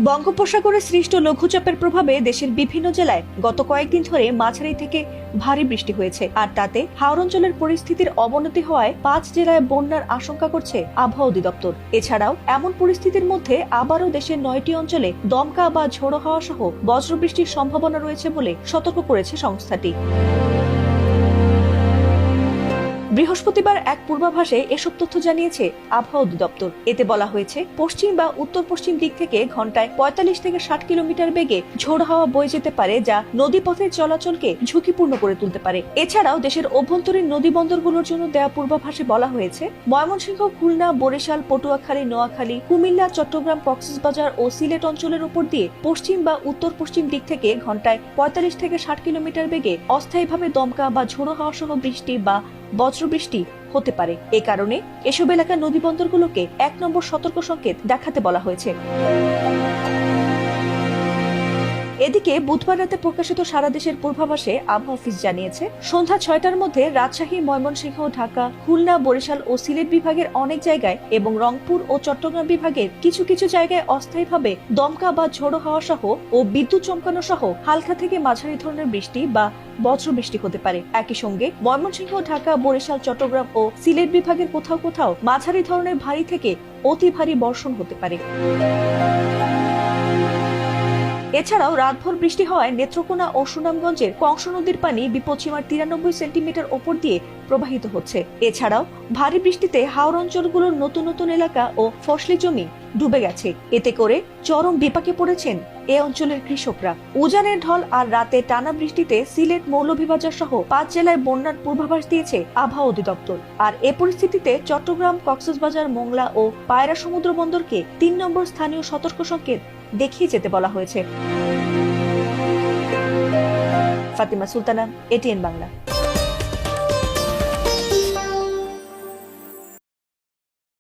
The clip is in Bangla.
বঙ্গোপসাগরে সৃষ্ট লঘুচাপের প্রভাবে দেশের বিভিন্ন জেলায় গত কয়েকদিন ধরে মাঝারি থেকে ভারী বৃষ্টি হয়েছে, আর তাতে হাওর অঞ্চলের পরিস্থিতির অবনতি হওয়ায় 5 জেলায় বন্যার আশঙ্কা করছে আবহাওয়া অধিদপ্তর। এছাড়াও এমন পরিস্থিতির মধ্যে আবারও দেশের 9টি অঞ্চলে দমকা বা ঝোড়ো হাওয়া সহ বজ্রবৃষ্টির সম্ভাবনা রয়েছে বলে সতর্ক করেছে সংস্থাটি। বৃহস্পতিবার এক পূর্বাভাসে এসব তথ্য জানিয়েছে আবহাওয়া অধিদপ্তর। এতে বলা হয়েছে, পশ্চিম বা উত্তর পশ্চিম দিক থেকে ঘন্টায় 45 থেকে 60 কিলোমিটার বেগে ঝোড়ো হাওয়া বয়ে যেতে পারে, যা নদীপথের চলাচলকে ঝুঁকিপূর্ণ করে তুলতে পারে। এছাড়াও দেশের অভ্যন্তরীণ নদী বন্দরগুলোর জন্য দেওয়া পূর্বাভাসে বলা হয়েছে, ময়মনসিংহ, খুলনা, বরিশাল, পটুয়াখালী, নোয়াখালী, কুমিল্লা, চট্টগ্রাম, কক্সবাজার ও সিলেট অঞ্চলের উপর দিয়ে পশ্চিম বা উত্তর পশ্চিম দিক থেকে ঘন্টায় 45 থেকে 60 কিলোমিটার বেগে অস্থায়ীভাবে দমকা বা ঝোড়ো হাওয়া সহ বৃষ্টি বা বজ্রবৃষ্টি হতে পারে। এ কারণে এসব এলাকার নদীবন্দরগুলোকে 1 নম্বর সতর্ক সংকেত দেখাতে বলা হয়েছে। এদিকে বুধবার রাতে প্রকাশিত সারা দেশের পূর্বাভাসে আবহাওয়া অফিস জানিয়েছে, সন্ধ্যা 6টার মধ্যে রাজশাহী, ময়মনসিংহ, ঢাকা, খুলনা, বরিশাল ও সিলেট বিভাগের অনেক জায়গায় এবং রংপুর ও চট্টগ্রাম বিভাগের কিছু কিছু জায়গায় অস্থায়ীভাবে দমকা বা ঝোড়ো হাওয়া সহ ও বিদ্যুৎ চমকানো সহ হালকা থেকে মাঝারি ধরনের বৃষ্টি বা বজ্রবৃষ্টি হতে পারে। একই সঙ্গে ময়মনসিংহ, ঢাকা, বরিশাল, চট্টগ্রাম ও সিলেট বিভাগের কোথাও কোথাও মাঝারি ধরনের ভারী থেকে অতি ভারী বর্ষণ হতে পারে। এছাড়াও রাতভর বৃষ্টি হওয়ায় নেত্রকোনা ও সুনামগঞ্জের কংস নদীর পানি বিপদসীমার 93 সেন্টিমিটার ওপর দিয়ে প্রবাহিত হচ্ছে। এছাড়াও ভারী বৃষ্টিতে হাওর অঞ্চলগুলোর নতুন নতুন এলাকা ও ফসলি জমি ডুবে গেছে। এতে করে চরম বিপাকে পড়েছেন এ অঞ্চলের কৃষকরা। উজানের ঢল আর রাতে টানা বৃষ্টিতে সিলেট, মৌলভীবাজার সহ 5 জেলায় বন্যার পূর্বাভাস দিয়েছে আবহাওয়া অধিদপ্তর। আর এ পরিস্থিতিতে চট্টগ্রাম, কক্সবাজার, মোংলা ও পায়রা সমুদ্র বন্দরকে 3 নম্বর স্থানীয় সতর্ক সংকেত দেখিয়ে যেতে বলা হয়েছে। ফাতিমা সুলতানা, এটিএন বাংলা।